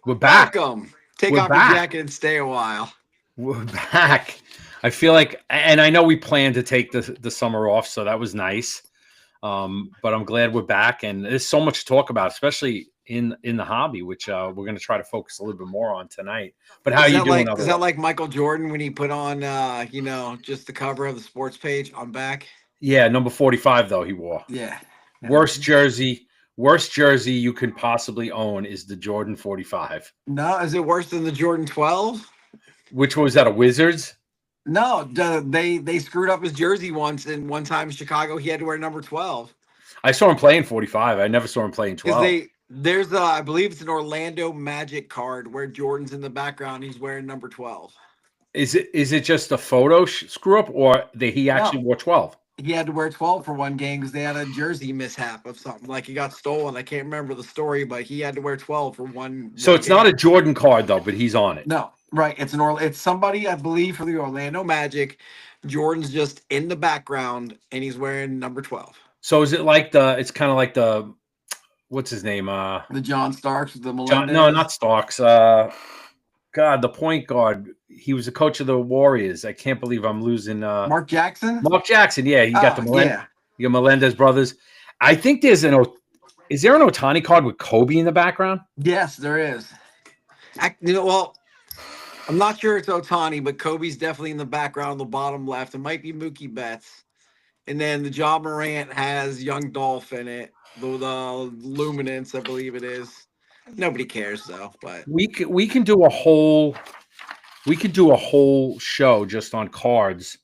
We're back. Welcome. Take We're off your back. jacket and stay a while. We're back. I feel like, and I know we planned to take the summer off, so that was nice. But I'm glad we're back, and there's so much to talk about, especially in the hobby, which we're going to try to focus a little bit more on tonight. But how are you doing Is that otherwise? like Michael Jordan when he put on just the cover of the sports page on back? Yeah, number 45 though he wore. Yeah. Worst jersey, worst jersey you can possibly own is the Jordan 45. No, is it worse than the Jordan 12? Which was that a Wizards? No, they screwed up his jersey once, and one time in Chicago he had to wear number 12. I saw him playing 45. I never saw him playing Because 12. there's I believe it's an Orlando Magic card where Jordan's in the background, he's wearing number 12. Is it just a photo screw up, or that he actually No. wore 12? He had to wear 12 for one game because they had a jersey mishap of something. Like he got stolen. I can't remember the story, but he had to wear 12 for So one it's not game. a Jordan card though, but he's on it. No, right. It's somebody, I believe, for the Orlando Magic. Jordan's just in the background and he's wearing number 12. So is it like it's kind of like the, what's his name? The John Starks, the John, no, Melendez. not Starks. God, the point guard. He was the coach of the Warriors. I can't believe I'm losing. Mark Jackson? Mark Jackson. Yeah, he got Yeah. You got Melendez brothers. I think is there an Otani card with Kobe in the background? Yes, there is. Well, I'm not sure it's Otani, but Kobe's definitely in the background on the bottom left. It might be Mookie Betts. And then the John Morant has Young Dolph in it. The Luminance, I believe it is. Nobody cares though, but We can do a whole show just on cards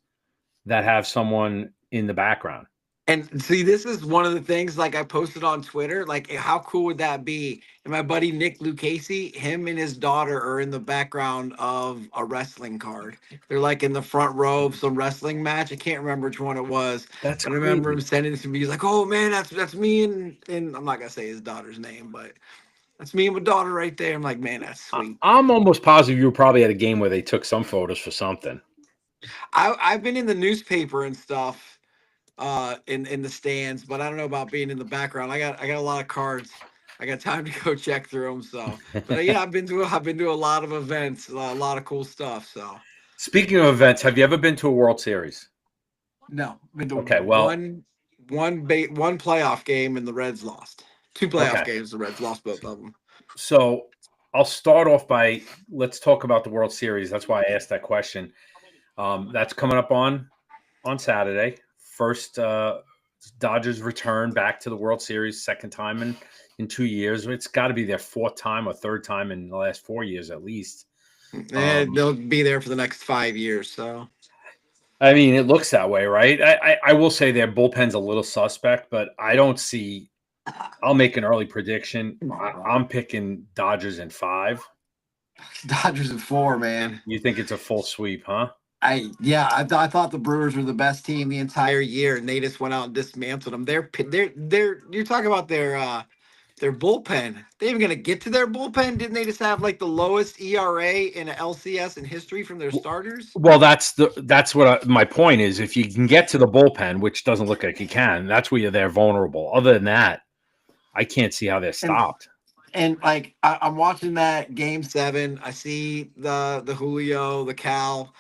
that have someone in the background. and see, this is one of the things like I posted on Twitter. Like, how cool would that be? And my buddy Nick Lucchese, him and his daughter are in the background of a wrestling card. They're like in the front row of some wrestling match. I can't remember which one it was. That's I remember him crazy. sending it to me. He's like, "Oh man, that's me and I'm not gonna say his daughter's name, but that's me and my daughter right there." I'm like, "Man, that's sweet." I'm almost positive you were probably at a game where they took some photos for something. I've been in the newspaper and stuff in the stands, but I don't know about being in the background. I got a lot of cards. I got time to go check through them. So, but yeah, I've been to a lot of events, a lot of cool stuff. So, Speaking of events, have you ever been to a World Series? no, been to Okay, well, one playoff game and the Reds lost. Two playoff okay. games, the Reds lost both of them. So I'll start off by let's talk about the World Series. That's why I asked that question. That's coming up on Saturday. First Dodgers return back to the World Series, second time in 2 years. It's got to be their fourth time or third time in the last 4 years at least. And they'll be there for the next 5 years. So, I mean, it looks that way, right? I will say their bullpen's a little suspect, but I don't see. I'll make an early prediction. I'm picking Dodgers in 5. Dodgers at 4, man. You think it's a full sweep, huh? I thought the Brewers were the best team the entire year, and they just went out and dismantled them. They're you're talking about their bullpen. They even gonna get to their bullpen? Didn't they just have like the lowest ERA in a LCS in history from their starters? Well, that's what my point is. If you can get to the bullpen, which doesn't look like you can, that's where they're vulnerable. Other than that, I can't see how they're stopped. And like I'm watching that game 7. I see the Julio, the Cal.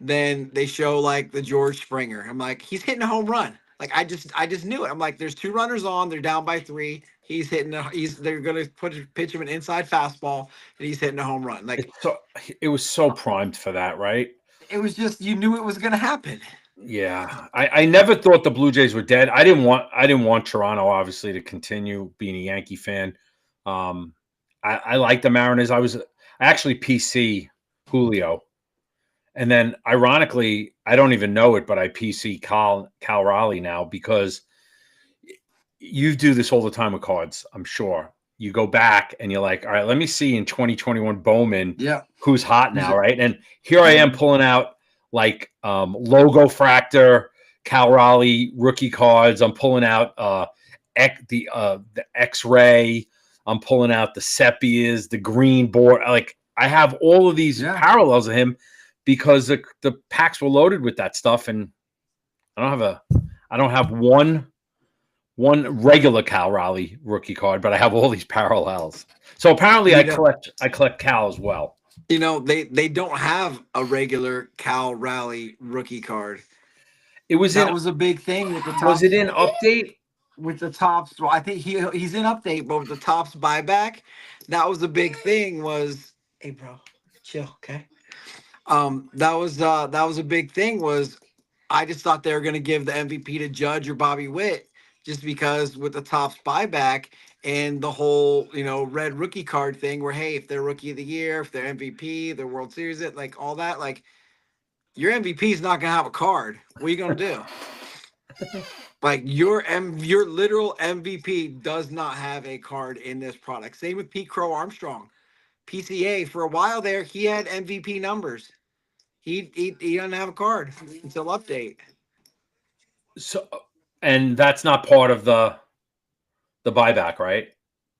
Then they show like the George Springer. I'm like, he's hitting a home run. Like I just knew it. I'm like, there's 2 runners on. They're down by 3. They're gonna pitch him an inside fastball, and he's hitting a home run. Like It was so primed for that, right? it was just you knew it was gonna happen. Yeah, I never thought the Blue Jays were dead. I didn't want Toronto obviously to continue being a Yankee fan. I like the Mariners. I actually PC Julio. And then, ironically, I don't even know it, but I PC Cal Raleigh now because you do this all the time with cards, I'm sure. You go back and you're like, all right, let me see in 2021 Bowman who's hot now, right? And here I am pulling out like Logo Fractor, Cal Raleigh rookie cards. I'm pulling out the X-Ray. I'm pulling out the Sepias, the green board. Like I have all of these parallels of him. Because the packs were loaded with that stuff, and I don't have one one regular Cal Raleigh rookie card, but I have all these parallels. So apparently, You I know, collect Cal as well. they don't have a regular Cal Raleigh rookie card. It was That was a big thing with the was Tops. it in update? With the Tops, well, I think he's in update, but with the Tops buyback, that was a big thing. Was hey, bro, chill, okay? That was a big thing. Was I just thought they were going to give the MVP to Judge or Bobby Witt just because with the Tops buyback and the whole red rookie card thing, where hey, if they're rookie of the year, if they're MVP, they're World Series, it like all that, like your MVP is not going to have a card. What are you going to do? Like your literal MVP does not have a card in this product. Same with Pete Crow Armstrong. PCA for a while there, he had MVP numbers. He doesn't have a card until update. So, and that's not part of the buyback, right?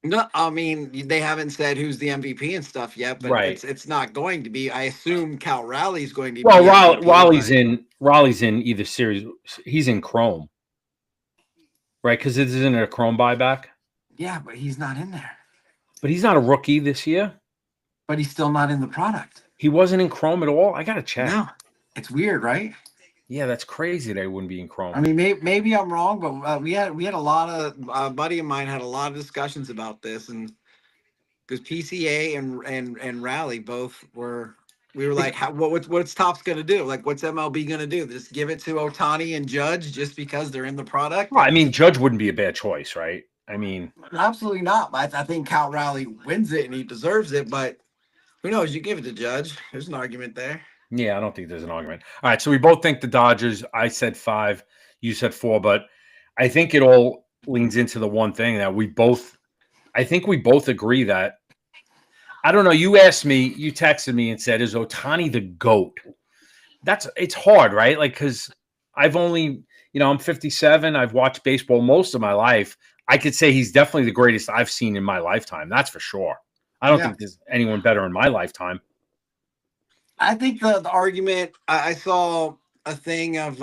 No, I mean they haven't said who's the MVP and stuff yet, but Right. it's not going to be. I assume Cal Raleigh is going to be Well, MVP. Raleigh's in either series. He's in Chrome, right? Because it isn't a Chrome buyback. Yeah, but he's not in there. But he's not a rookie this year. But he's still not in the product. He wasn't in Chrome at all. I gotta check. No, it's weird, right? Yeah, that's crazy that he wouldn't be in Chrome. I mean, maybe I'm wrong, but we had a lot of a buddy of mine had a lot of discussions about this, and because PCA and Raleigh both were. We were like, what's Topps gonna do? Like, what's MLB gonna do? Just give it to Ohtani and Judge just because they're in the product? Well, I mean, Judge wouldn't be a bad choice, right? I mean, absolutely not. I think Cal Raleigh wins it and he deserves it, but who knows? You give it to Judge. There's an argument there. yeah, I don't think there's an argument. All right, so we both think the Dodgers. I said 5, you said 4, but I think it all leans into the one thing that I think we both agree that. I don't know. You texted me and said, "Is Ohtani the GOAT?" It's hard, right? Like, because I've only, I'm 57. I've watched baseball most of my life. I could say he's definitely the greatest I've seen in my lifetime. That's for sure. I don't think there's anyone better in my lifetime. I think the argument, I saw a thing of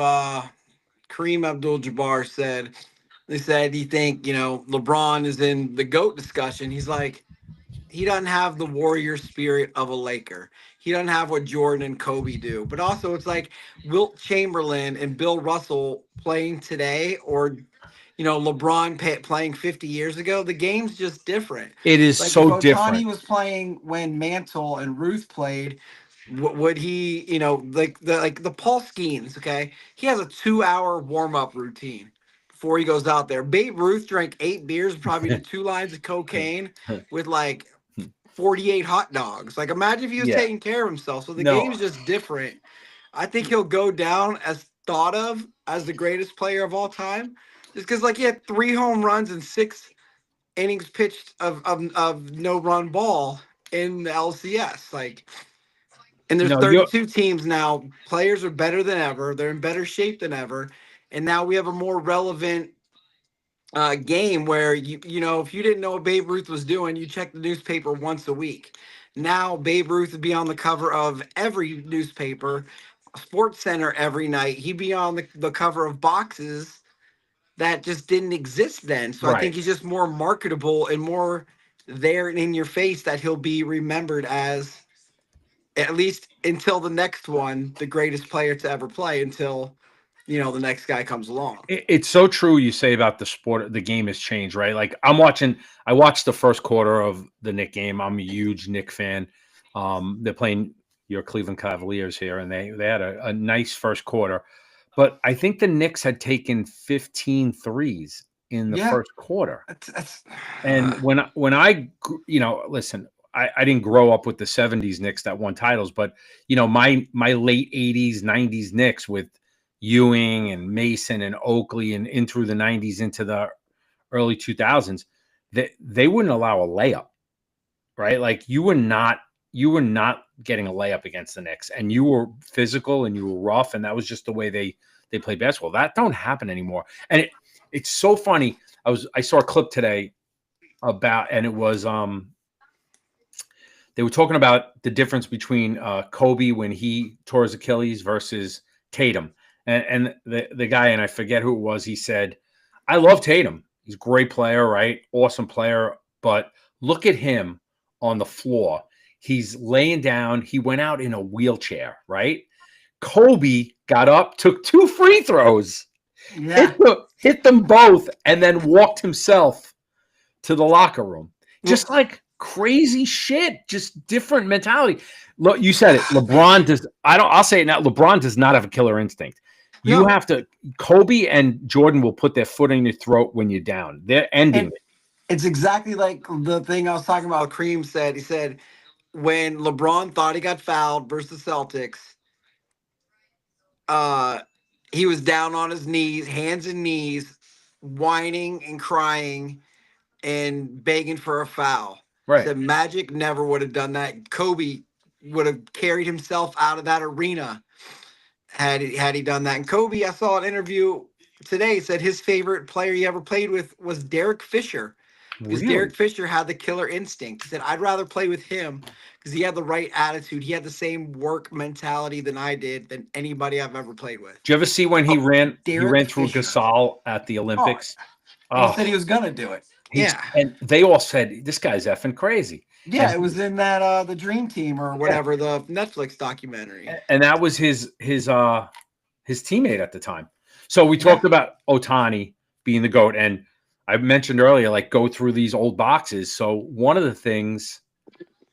Kareem Abdul-Jabbar said, they said, you think, LeBron is in the GOAT discussion. He's like, he doesn't have the warrior spirit of a Laker. He doesn't have what Jordan and Kobe do. But also it's like Wilt Chamberlain and Bill Russell playing today, or LeBron playing 50 years ago. The game's just different. It is like so if different. Ohtani was playing when Mantle and Ruth played, would he, like the Paul Skeens, okay? He has a 2-hour warm-up routine before he goes out there. Babe Ruth drank 8 beers, probably did 2 lines of cocaine with like 48 hot dogs. Like, imagine if he was taking care of himself. So the game's just different. I think he'll go down as thought of as the greatest player of all time, just because like he had 3 home runs and 6 innings pitched of no run ball in the LCS. Like, and there's 32 teams now. Players are better than ever. They're in better shape than ever. And now we have a more relevant game where if you didn't know what Babe Ruth was doing, you check the newspaper once a week. Now Babe Ruth would be on the cover of every newspaper, Sports Center every night. He'd be on the cover of boxes that just didn't exist then. So I think he's just more marketable and more there and in your face, that he'll be remembered as, at least until the next one, the greatest player to ever play, until the next guy comes along. It's so true you say about the sport. The game has changed, right? Like I watched the first quarter of the Knick game. I'm a huge Knick fan. They're playing your Cleveland Cavaliers here, and they had a nice first quarter. But I think the Knicks had taken 15 threes in the first quarter. And when I listen, I didn't grow up with the 70s Knicks that won titles, but my late 80s, 90s Knicks with Ewing and Mason and Oakley and in through the 90s into the early 2000s, they wouldn't allow a layup, right? Like you were not getting a layup against the Knicks, and you were physical and you were rough, and that was just the way they played basketball. That don't happen anymore. And it's so funny. I saw a clip today about, and it was they were talking about the difference between Kobe when he tore his Achilles versus Tatum. And the guy, and I forget who it was, he said, I love Tatum. He's a great player, right? Awesome player. But look at him on the floor. He's laying down. He went out in a wheelchair, right? Kobe got up, took 2 free throws, Yeah. hit them both, and then walked himself to the locker room. Just like crazy shit, just different mentality. Look, you said it. LeBron does. I'll say it now. LeBron does not have a killer instinct. You have to. Kobe and Jordan will put their foot in your throat when you're down. They're ending it. It's exactly like the thing I was talking about. Cream said, he said, when LeBron thought he got fouled versus the Celtics, he was down on his knees, hands and knees, whining and crying and begging for a foul. Right. Said Magic never would have done that. Kobe would have carried himself out of that arena had he done that. And Kobe, I saw an interview today, said his favorite player he ever played with was Derek Fisher. Because Really? Derek Fisher had the killer instinct. He said, I'd rather play with him because he had the right attitude. He had the same work mentality than I did than anybody I've ever played with. Did you ever see when he ran through Fisher. Gasol at the Olympics? He said he was going to do it. And they all said, this guy's effing crazy. Yeah, and it was in that the Dream Team or whatever, the Netflix documentary. And that was his teammate at the time. So we talked about Ohtani being the GOAT, and I mentioned earlier, like, go through these old boxes. So one of the things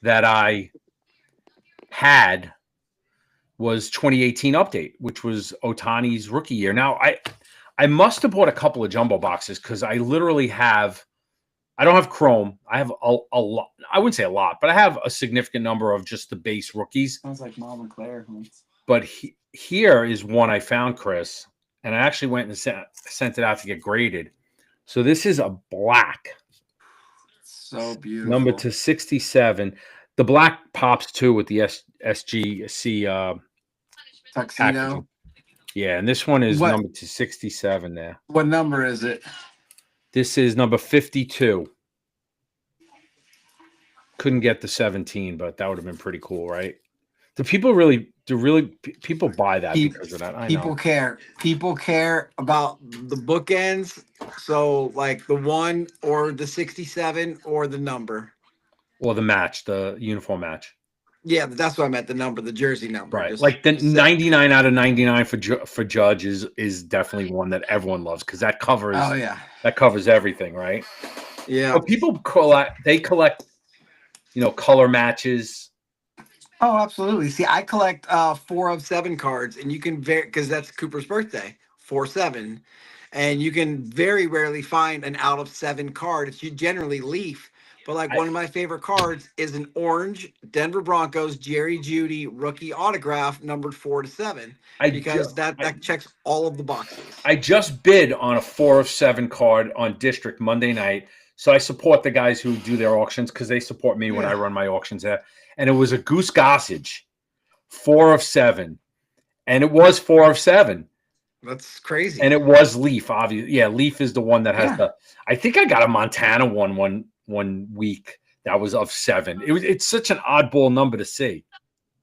that I had was 2018 update, which was Ohtani's rookie year. Now, I must have bought a couple of jumbo boxes because I literally have – I don't have Chrome. I have a lot. I wouldn't say a lot, but I have a significant number of just the base rookies. Sounds like Mom and Claire. But here is one I found, Chris, and I actually went and sent it out to get graded. So this is a black. So beautiful. Number to 67. The black pops too with the SGC tuxedo. Packaging. Yeah, and this one is number to 67 there. What number is it? This is number 52. Couldn't get the 17, but that would have been pretty cool, right? Do people buy that because of that? I know. Care. People care about the bookends. So like the 1 or the 67 or the number. Or the match, the uniform match. Yeah, that's what I meant. The number, the jersey number. Right. Like the 99 out of 99 for Judge is definitely one that everyone loves because that covers. Oh yeah. That covers everything, right? Yeah. But people collect, color matches. Oh, absolutely. See, I collect 4 of 7 cards, and you can because that's Cooper's birthday, 4-7, and you can very rarely find an out of 7 card. It's generally Leaf. But one of my favorite cards is an orange Denver Broncos Jerry Jeudy rookie autograph numbered 4-7 because that checks all of the boxes. I just bid on a 4 of 7 card on District Monday night, so I support the guys who do their auctions because they support me when I run my auctions there. And it was a Goose Gossage 4 of 7, and it was 4 of 7. That's crazy. And it was Leaf, obviously. Yeah, Leaf is the one that has the. I think I got a Montana one week that was of 7. It's such an oddball number to see.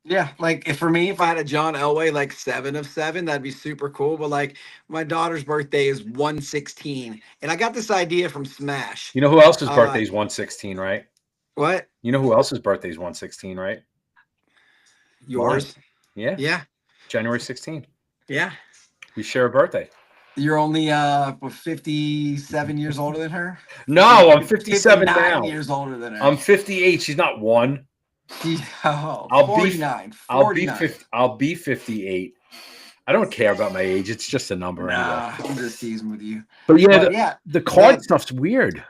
Yeah, for me, if I had a John Elway 7 of 7, that'd be super cool. But my daughter's birthday is 1/16, and I got this idea from Smash. You know who else's birthday is 1/16, right? What? You know who else's birthday is 1/16, right? Yours? Mine. Yeah. Yeah. January 16th. Yeah. We share a birthday. You're only 57 years older than her? No, I'm 57 now. Years older than her. I'm 58. She's not 1. I'll 49. 49. I'll be 58. I don't care about my age. It's just a number. Nah, anyway. I'm just teasing with you. But the card stuff's weird.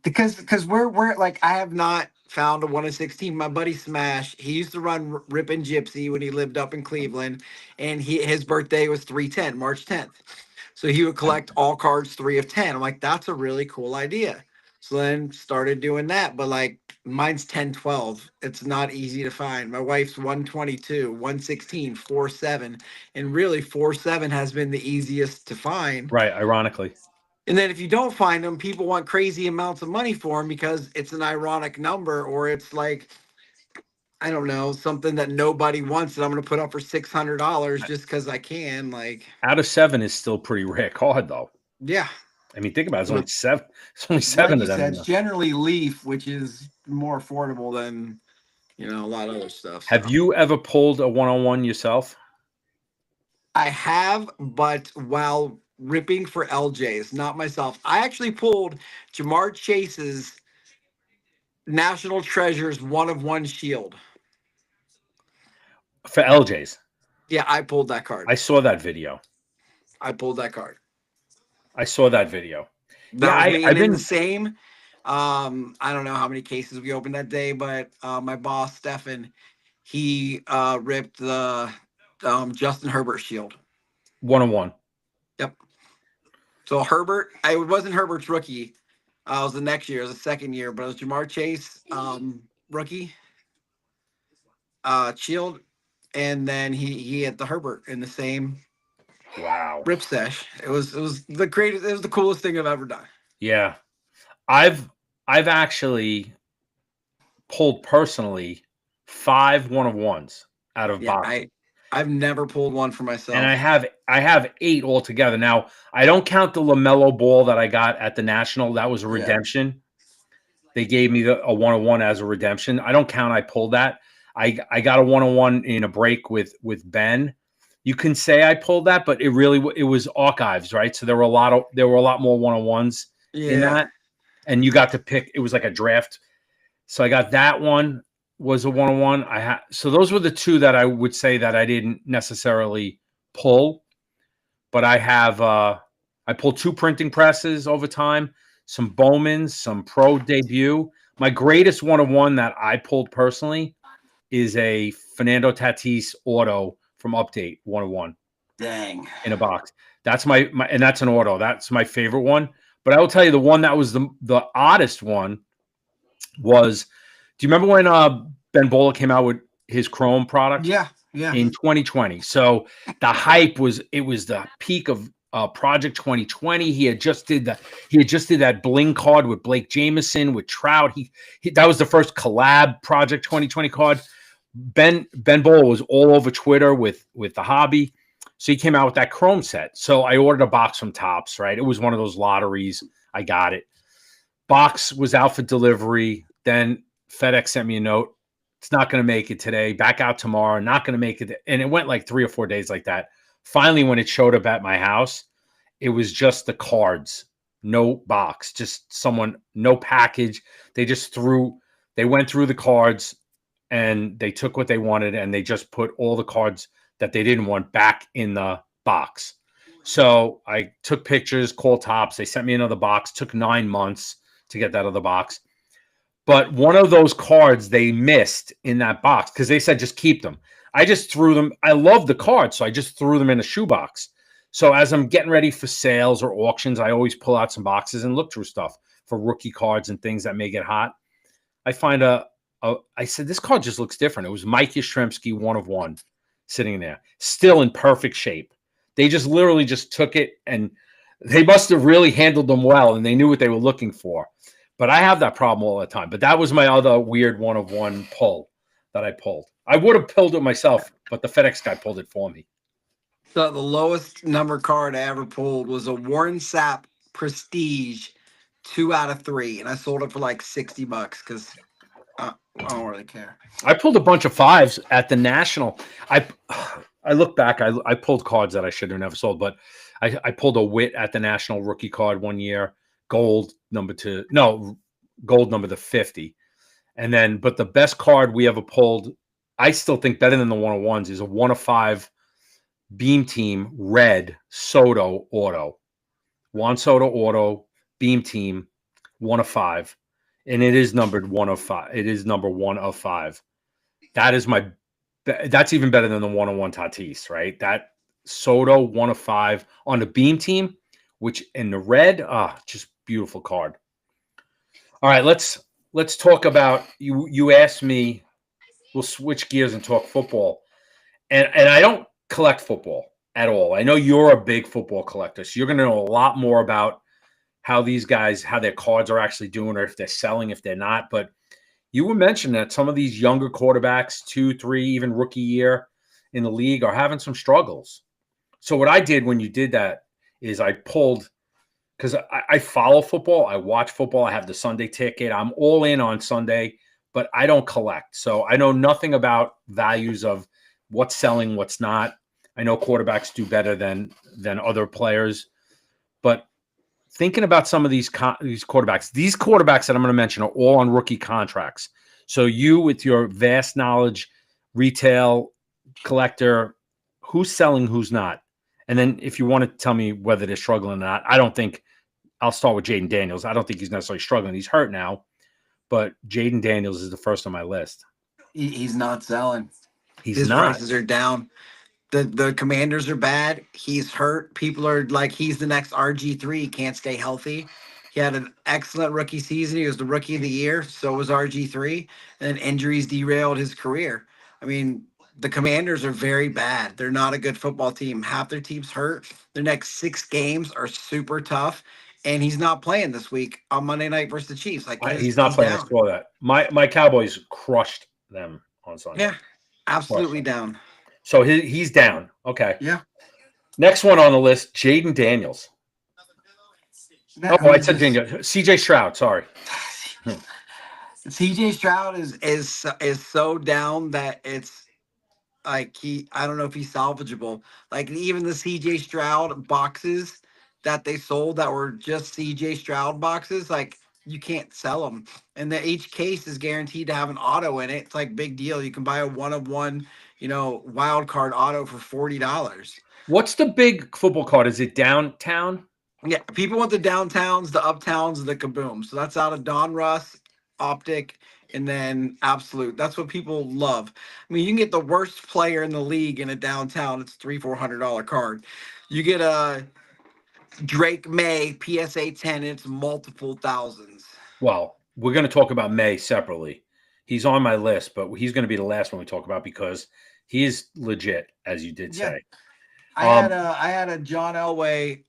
Because we're I have not found a 1/16. My buddy Smash, he used to run Rippin' Gypsy when he lived up in Cleveland, and his birthday was 3/10, March 10th. So he would collect all cards 3 of 10. I'm like, that's a really cool idea. So then started doing that, but mine's 10/12. It's not easy to find. My wife's 1/22, 1/16, 4/7, and really 4/7 has been the easiest to find. Right, ironically. And then if you don't find them, people want crazy amounts of money for them because it's an ironic number, or it's I don't know, something that nobody wants that I'm going to put up for $600 just because I can. Out of 7 is still pretty rare card, though. Yeah. I mean, think about it. It's only seven. It's only Like seven you of them said, in it's there. generally Leaf, which is more affordable than a lot of other stuff. Have So you ever pulled a one-on-one yourself? I have, but while ripping for LJ's, not myself. I actually pulled Jamar Chase's National Treasures one of one shield. For LJ's? Yeah, I pulled that card. I saw that video. I pulled that card. I saw that video. That Yeah, was me. I've And in the been same, I don't know how many cases we opened that day, but my boss, Stefan, he ripped the Justin Herbert shield. one-on-one. Yep. So Herbert, it wasn't Herbert's rookie. It was the next year, it was the second year, but it was Jamar Chase, rookie, shield, and then he had the Herbert in the same Wow. rip sesh. It was the greatest. It was the coolest thing I've ever done. Yeah. I've actually pulled personally 5 one-of-ones out of Yeah, boxes. I've never pulled one for And I myself. have 8 altogether. Now, I don't count the LaMelo Ball that I got at the National. That was a Yeah. redemption. They gave me a one-on-one as a redemption. I don't count I pulled that. I got a one-on-one in a break with Ben. You can say I pulled that, but it was archives, right? So there were a lot more one-on-ones in Yeah. that. And you got to pick, it was like a draft. So I got that one was a one-on-one. So those were the 2 that I would say that I didn't necessarily pull, but I pulled 2 printing presses over time, some Bowmans, some pro debut. My greatest one-on-one that I pulled personally is a Fernando Tatis auto from Update one-on-one. Dang. In a box. That's my and that's an auto. That's my favorite one. But I will tell you the one that was the oddest one was, do you remember when Ben Bola came out with his Chrome product? Yeah. Yeah. In 2020. So the hype was the peak of Project 2020. He had just did that bling card with Blake Jameson, with Trout. He that was the first collab Project 2020 card. Ben Bola was all over Twitter with the hobby. So he came out with that Chrome set. So I ordered a box from Topps, right? It was one of those lotteries. I got it. Box was out for delivery. Then FedEx sent me a note. It's not going to make it today. Back out tomorrow. Not going to make it. And it went like 3 or 4 days like that. Finally, when it showed up at my house, it was just the cards, no box, just no package. They went through the cards and they took what they wanted and they just put all the cards that they didn't want back in the box. So I took pictures, called Topps. They sent me another box. Took 9 months to get that other box. But one of those cards they missed in that box because they said just keep them. I just threw them. I love the cards, so I just threw them in a shoebox. So as I'm getting ready for sales or auctions, I always pull out some boxes and look through stuff for rookie cards and things that may get hot. I find I said, this card just looks different. It was Mike Yastrzemski, one of one, sitting there, still in perfect shape. They just literally just took it and they must have really handled them well and they knew what they were looking for. But I have that problem all the time. But that was my other weird one of one pull that I pulled. I would have pulled it myself, but the FedEx guy pulled it for me. So the lowest number card I ever pulled was a Warren Sapp Prestige 2 out of 3. And I sold it for like $60 because I don't really care. I pulled a bunch of 5s at the National. I look back, I pulled cards that I should have never sold, but I pulled a Witt at the National rookie card one year, gold number to 50. And then, but the best card we ever pulled, I still think better than the 101s, is a 1 of 5 Beam Team red Soto auto. Juan Soto auto, Beam Team, 1 of 5. And it is numbered 1 of 5. It is number 1 of 5. That's even better than the 101 Tatis, right? That Soto 1 of 5 on the Beam Team, which in the red, just beautiful card. All right, let's talk about you asked me, we'll switch gears and talk football. And I don't collect football at all. I know you're a big football collector, so you're going to know a lot more about how these guys, how their cards are actually doing, or if they're selling, if they're not. But you were mentioning that some of these younger quarterbacks, 2, 3, even rookie year in the league, are having some struggles. So what I did when you did that is I pulled because I follow football. I watch football. I have the Sunday ticket. I'm all in on Sunday, but I don't collect. So I know nothing about values of what's selling, what's not. I know quarterbacks do better than other players, but thinking about some of these quarterbacks that I'm going to mention are all on rookie contracts. So you, with your vast knowledge, retail collector, who's selling, who's not, and then if you want to tell me whether they're struggling or not, I don't think. I'll start with Jaden Daniels. I don't think he's necessarily struggling. He's hurt now, but Jaden Daniels is the first on my list. He's not selling. His prices are down. The Commanders are bad. He's hurt. People are like, he's the next RG3. He can't stay healthy. He had an excellent rookie season. He was the rookie of the year. So was RG3. And then injuries derailed his career. I mean, the Commanders are very bad. They're not a good football team. Half their team's hurt. Their next 6 games are super tough. And he's not playing this week on Monday night versus the Chiefs. Like he's not playing. Down. I saw that. My Cowboys crushed them on Sunday. Yeah, absolutely down. So he's down. Okay. Yeah. Next one on the list, Jaden Daniels. I said Daniel. CJ Stroud. Sorry. CJ Stroud is so down that it's like I don't know if he's salvageable. Like even the CJ Stroud boxes that they sold that were just CJ Stroud boxes, like you can't sell them. And each case is guaranteed to have an auto in it. It's like big deal. You can buy a 1-of-1, wild card auto for $40. What's the big football card? Is it downtown? Yeah, people want the downtowns, the uptowns, the kaboom. So that's out of Don Russ, Optic, and then Absolute. That's what people love. I mean, you can get the worst player in the league in a downtown. It's $300-$400 card. You get a Drake May PSA 10. It's multiple thousands. Well, we're going to talk about May separately. He's on my list, but he's going to be the last one we talk about because he is legit, as you did say. I had a John Elway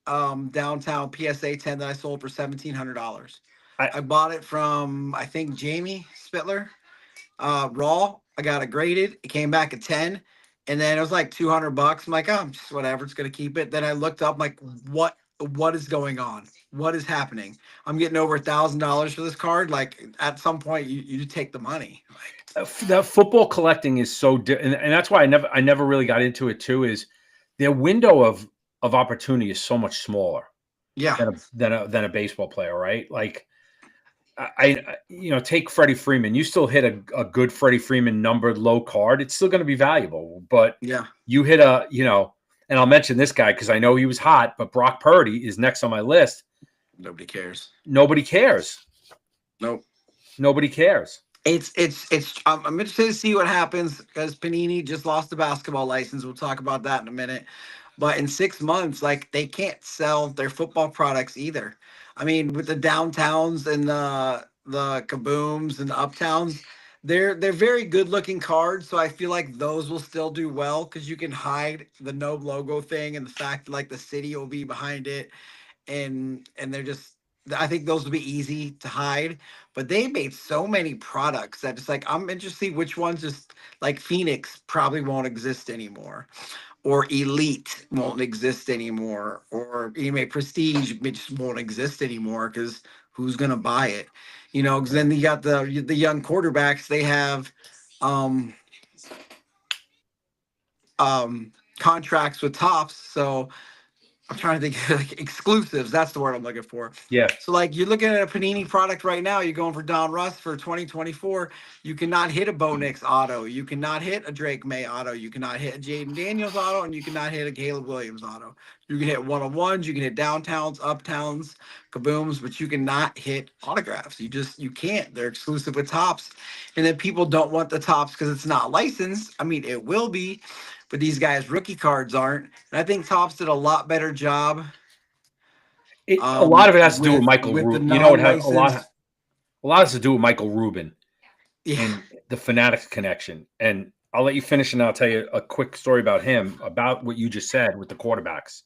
downtown PSA 10 that I sold for $1,700. I bought it from, I think, Jamie Spitler. Raw. I got it graded. It came back at 10. And then it was like $200. I'm like, oh, just whatever. It's going to keep it. Then I looked up, like, what is going on? What is happening? I'm getting over $1,000 for this card. Like, at some point, you take the money. Like, the football collecting is so and that's why I never really got into it too, is their window of opportunity is so much smaller than a baseball player, right? Like I take Freddie Freeman. You still hit a good Freddie Freeman numbered low card, it's still going to be valuable. But you hit and I'll mention this guy because I know he was hot, but Brock Purdy is next on my list. Nobody cares. Nobody cares. Nope. Nobody cares. It's I'm interested to see what happens because Panini just lost the basketball license. We'll talk about that in a minute. But in 6 months, like, they can't sell their football products either. I mean, with the downtowns and the kabooms and the uptowns, they're very good looking cards. So I feel like those will still do well because you can hide the no logo thing and the fact that, like, the city will be behind it, and they're just. I think those will be easy to hide, but they made so many products that it's like, I'm interested to see which ones, just like Phoenix probably won't exist anymore, or Elite won't exist anymore, or Prestige just won't exist anymore because who's going to buy it? Because then you got the young quarterbacks, they have contracts with Topps, so I'm trying to think, like, exclusives. That's the word I'm looking for. Yeah. So, like, you're looking at a Panini product right now. You're going for Don Russ for 2024. You cannot hit a Bo Nix auto. You cannot hit a Drake May auto. You cannot hit a Jaden Daniels auto, and you cannot hit a Caleb Williams auto. You can hit 1-on-1s. You can hit downtowns, uptowns, kabooms, but you cannot hit autographs. You can't. They're exclusive with Topps. And then people don't want the Topps because it's not licensed. I mean, it will be. But these guys' rookie cards aren't. And I think Topps did a lot better job. A lot of it has to do with Michael Rubin. It has a lot has to do with Michael Rubin and the Fanatics connection. And I'll let you finish, and I'll tell you a quick story about him, about what you just said with the quarterbacks.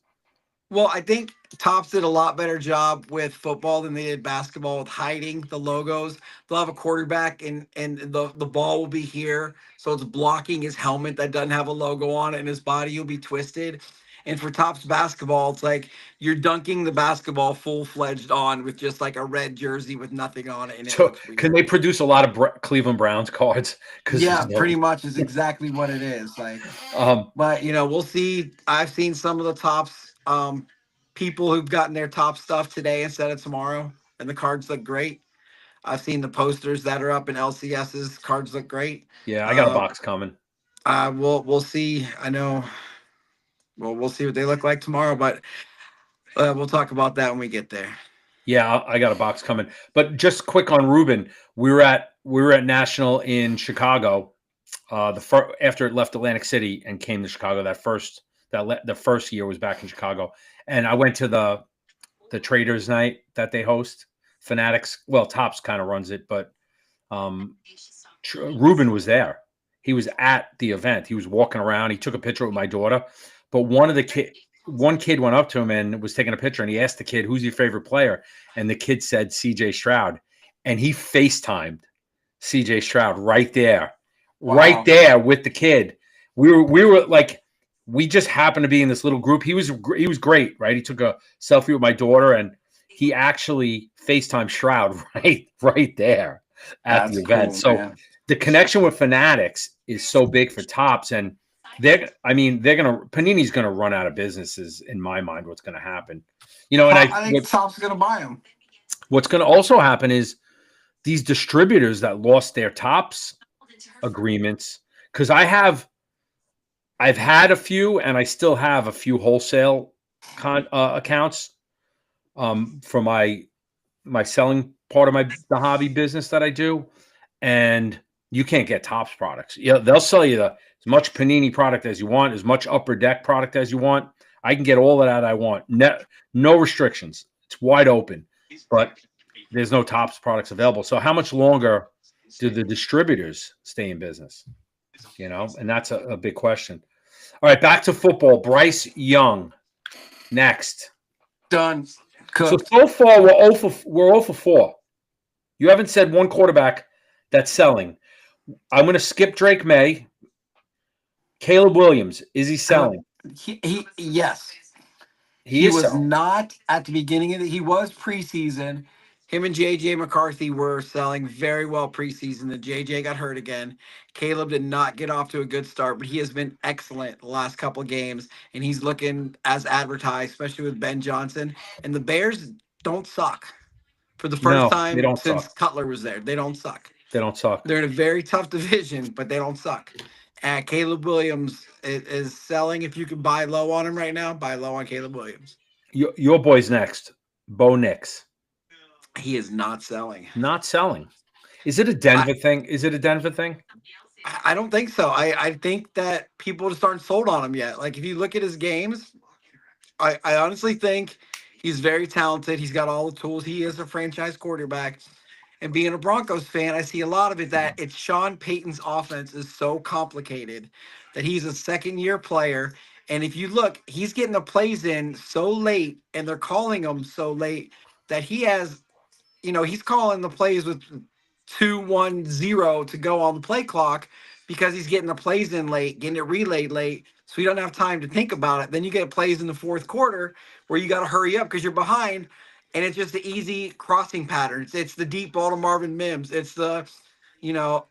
Well, I think Topps did a lot better job with football than they did basketball with hiding the logos. They'll have a quarterback and the ball will be here. So it's blocking his helmet that doesn't have a logo on it, and his body will be twisted. And for Topps basketball, it's like you're dunking the basketball full-fledged on with just like a red jersey with nothing on it, and it So looks can weird. they produce a lot of Cleveland Browns cards? Because Yeah, pretty much is exactly what it is. Like, but we'll see. I've seen some of the Topps people who've gotten their top stuff today instead of tomorrow, and the cards look great. I've seen the posters that are up in LCS's. Cards look great. yeah, I got a box coming. We'll see. I know. Well, we'll see what they look like tomorrow, but we'll talk about that when we get there. Yeah, I got a box coming. But just quick on Ruben, we were at National in Chicago. After it left Atlantic City and came to Chicago, the first year was back in Chicago, and I went to the Traders Night that they host. Fanatics, well, Topps kind of runs it, but Ruben was there. He was at the event. He was walking around. He took a picture with my daughter, but one kid went up to him and was taking a picture, and he asked the kid, "Who's your favorite player?" And the kid said CJ Stroud, and he FaceTimed CJ Stroud right there. Wow. Right there with the kid. We were like, we just happened to be in this little group. He was great, right? He took a selfie with my daughter, and he actually FaceTime Shroud right there at the event. Cool, so man. The connection with Fanatics is so big for Topps, and Panini's gonna run out of businesses in my mind. What's gonna happen, and I think Topps gonna buy them. What's gonna also happen is these distributors that lost their Topps agreements, because I've had a few, and I still have a few wholesale accounts for my selling part of the hobby business that I do, and you can't get Topps products. Yeah, they'll sell you as much Panini product as you want, as much Upper Deck product as you want. I can get all of that I want. No restrictions. It's wide open, but there's no Topps products available. So how much longer do the distributors stay in business? And that's a big question. All right, back to football. Bryce Young next. Done. Cooked. So far, we're 0 for 4. You haven't said one quarterback that's selling. I'm going to skip Drake May. Caleb Williams, is he selling? Yes. He was selling. Not at the beginning of he was preseason. Him and JJ McCarthy were selling very well preseason. The JJ got hurt again. Caleb did not get off to a good start, but he has been excellent the last couple of games, and he's looking as advertised, especially with Ben Johnson. And the Bears don't suck. For the first time since Cutler was there, they don't suck. They don't suck. They're in a very tough division, but they don't suck. And Caleb Williams is selling. If you can buy low on him right now, buy low on Caleb Williams. Your boy's next, Bo Nix. He is not selling. Not selling. Is it a Denver thing? Is it a Denver thing? I don't think so. I think that people just aren't sold on him yet. Like, if you look at his games, I honestly think he's very talented. He's got all the tools. He is a franchise quarterback. And being a Broncos fan, I see a lot of it that it's Sean Payton's offense is so complicated that he's a second-year player. And if you look, he's getting the plays in so late, and they're calling them so late that he has, he's calling the plays with 2-1-0 to go on the play clock because he's getting the plays in late, getting it relayed late, so you don't have time to think about it. Then you get plays in the fourth quarter where you got to hurry up because you're behind. And it's just the easy crossing patterns. It's the deep ball to Marvin Mims. It's the,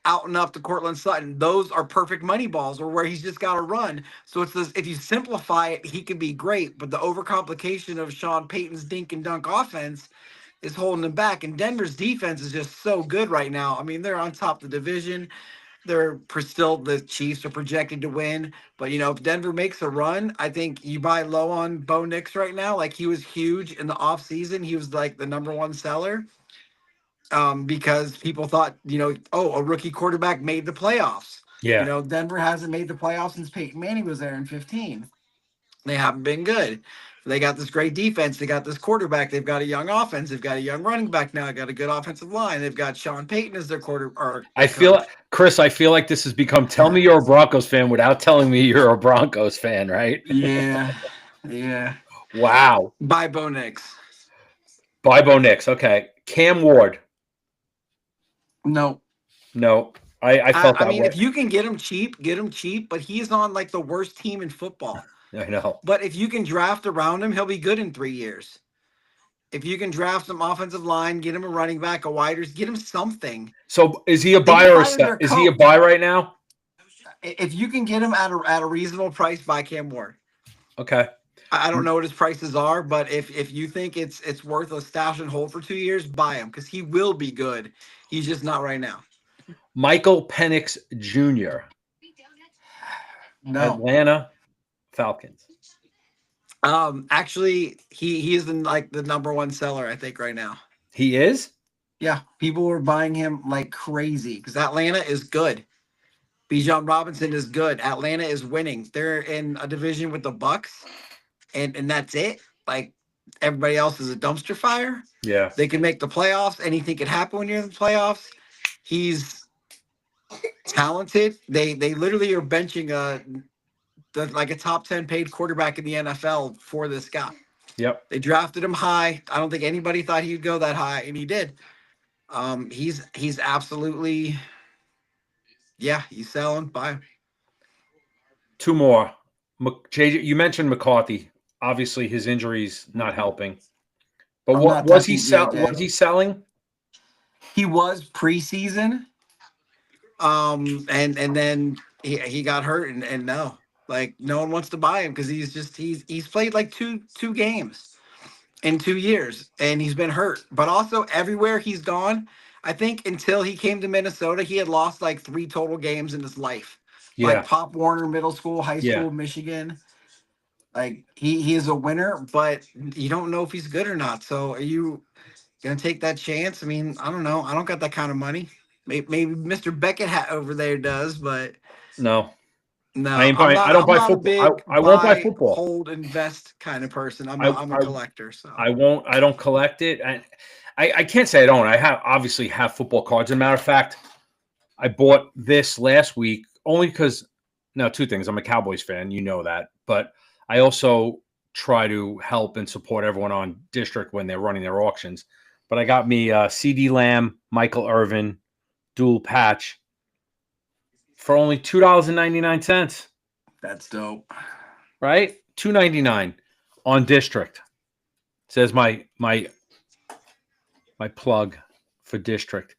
out and up to Cortland Sutton. Those are perfect money balls, or where he's just got to run. So it's this, if you simplify it, he can be great. But the overcomplication of Sean Payton's dink and dunk offense is holding him back. And Denver's defense is just so good right now. I mean, they're on top of the division. The Chiefs are projected to win. But, if Denver makes a run, I think you buy low on Bo Nix right now. Like, he was huge in the offseason. He was like the number one seller because people thought, a rookie quarterback made the playoffs. Yeah. Denver hasn't made the playoffs since Peyton Manning was there in 2015. They haven't been good. They got this great defense. They got this quarterback. They've got a young offense. They've got a young running back now. They got a good offensive line. They've got Sean Payton as their Chris, I feel like this has become tell me you're a Broncos fan without telling me you're a Broncos fan, right? Yeah. Yeah. Wow. Buy Bo Nix. Okay. Cam Ward. No. I felt that way. If you can get him cheap, but he's on like the worst team in football. I know. But if you can draft around him, he'll be good in 3 years. If you can draft some offensive line, get him a running back, a wide receiver, get him something. So is he a They buy or a fired sell? their Is he a coach. buy right now? If you can get him at a reasonable price, buy Cam Ward. Okay. I don't know what his prices are, but if you think it's worth a stash and hold for 2 years, buy him because he will be good. He's just not right now. Michael Penix Jr. No. Atlanta Falcons. Actually, he is like the number one seller, I think, right now. He is? Yeah, people were buying him like crazy because Atlanta is good. Bijan Robinson is good. Atlanta is winning. They're in a division with the Bucks, and that's it. Like everybody else is a dumpster fire. Yeah. They can make the playoffs. Anything can happen when you're in the playoffs. He's talented. They literally are benching like a top 10 paid quarterback in the NFL for this guy. Yep. They drafted him high. I don't think anybody thought he'd go that high, and he did. He's absolutely, yeah, he's selling. Buy him. Two more. JJ, you mentioned McCarthy. Obviously, his injuries not helping. But what was he Was he selling? He was preseason. And then he got hurt and no, like no one wants to buy him because he's played like two games in 2 years and he's been hurt. But also everywhere he's gone, I think until he came to Minnesota, he had lost like 3 total games in his life. Yeah. Like Pop Warner Middle School, high school, Michigan. Like he is a winner, but you don't know if he's good or not. So are you gonna take that chance? I mean, I don't know. I don't got that kind of money. Maybe Mr. Beckett over there does, but no. I don't buy football. I won't buy football. Hold, invest kind of person. I'm a collector, so I won't. I don't collect it. I can't say I don't. I obviously have football cards. As a matter of fact, I bought this last week only because now 2 things. I'm a Cowboys fan, you know that, but I also try to help and support everyone on District when they're running their auctions. But I got me CeeDee Lamb, Michael Irvin, dual patch for only $2.99. That's dope. Right? $2.99 on District. Says my plug for District.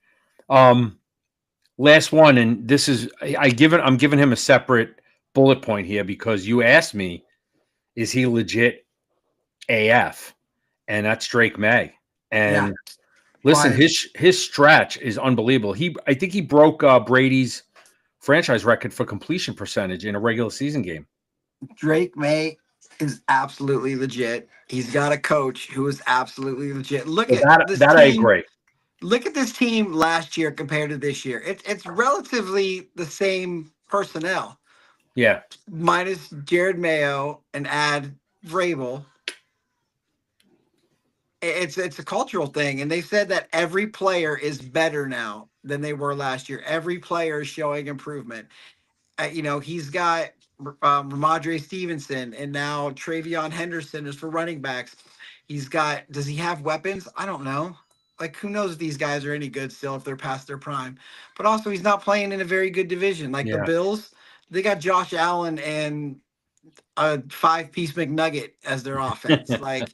Last one, and this is I'm giving him a separate bullet point here because you asked me, is he legit AF? And that's Drake May. And listen, his stretch is unbelievable. I think he broke Brady's franchise record for completion percentage in a regular season game. Drake May is absolutely legit. He's got a coach who is absolutely legit. Look at this team. I agree. Look at this team last year compared to this year. It's relatively the same personnel. Yeah. Minus Jared Mayo and add Vrabel. It's a cultural thing, and they said that every player is better now than they were last year. Every player is showing improvement. He's got Ramondre Stevenson, and now Travion Henderson is for running backs. Does he have weapons? I don't know. Like, who knows if these guys are any good still if they're past their prime. But also, he's not playing in a very good division. Like the Bills, they got Josh Allen and a 5-piece McNugget as their offense. Like,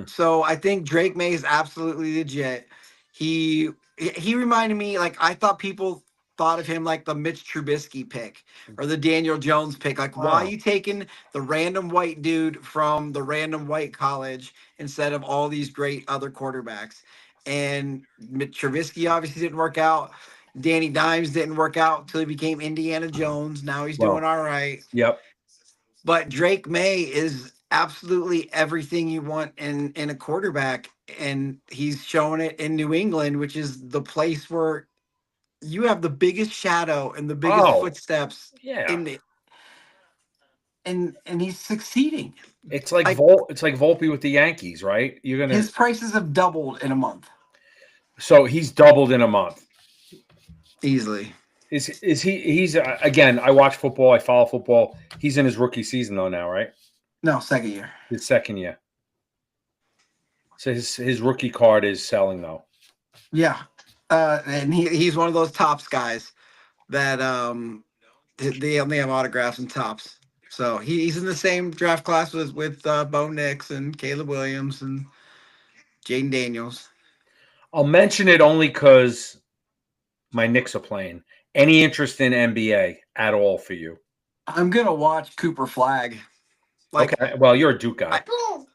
so I think Drake May is absolutely legit. He reminded me, like, I thought people thought of him like the Mitch Trubisky pick or the Daniel Jones pick. Like, why are you taking the random white dude from the random white college instead of all these great other quarterbacks? And Mitch Trubisky obviously didn't work out. Danny Dimes didn't work out until he became Indiana Jones. Now he's doing all right. Yep. But Drake May is absolutely everything you want in a quarterback, and he's showing it in New England, which is the place where you have the biggest shadow and the biggest footsteps in the and he's succeeding. It's like Volpe with the Yankees, right? His prices have doubled in a month. So he's doubled in a month. Easily. He's again, I watch football, I follow football. He's in his rookie season though now, right? No, second year. His second year. So his rookie card is selling though. Yeah. And he's one of those Tops guys that they only have autographs and Tops. So he's in the same draft class with Bo Nix and Caleb Williams and Jaden Daniels. I'll mention it only because my Knicks are playing. Any interest in NBA at all for you? I'm gonna watch Cooper Flag. Like, Okay. Well, you're a Duke guy.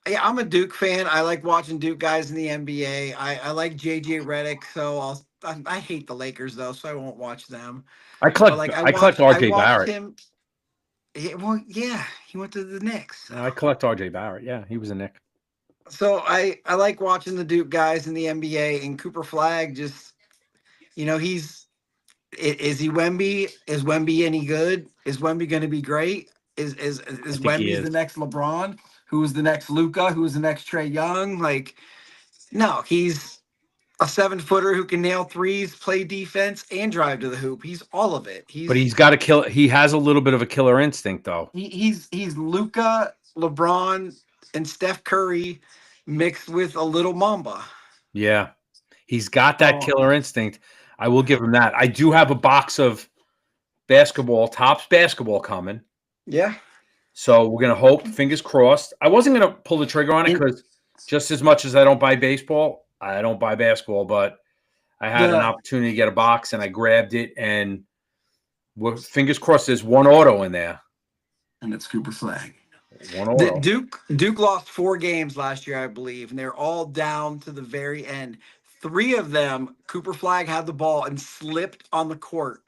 yeah, I'm a Duke fan. I like watching Duke guys in the NBA. I like JJ Redick, so I hate the Lakers though, so I won't watch them. But like I collect I RJ watched Barrett. him. Yeah, well, yeah, he went to the Knicks. I collect RJ Barrett. Yeah, he was a Knick. So I like watching the Duke guys in the NBA, and Cooper Flag just, is he Wemby? Is Wemby any good? Is Wemby going to be great? I Is think he Wemby is. the next LeBron? Who's the next Luca? Who's the next Trey Young? Like, no, he's a 7-footer who can nail threes, play defense, and drive to the hoop. He's all of it. But he's got a kill. He has a little bit of a killer instinct, though. He's Luca, LeBron, and Steph Curry mixed with a little Mamba. Yeah, he's got that killer instinct. I will give him that. I do have a box of basketball, Topps basketball coming. Yeah. So we're gonna hope, fingers crossed. I wasn't gonna pull the trigger on it because just as much as I don't buy baseball, I don't buy basketball. But I had an opportunity to get a box, and I grabbed it, and fingers crossed. There's one auto in there, and it's Cooper Flag. One auto. Duke lost 4 games last year, I believe, and they're all down to the very end. 3 of them, Cooper Flag had the ball and slipped on the court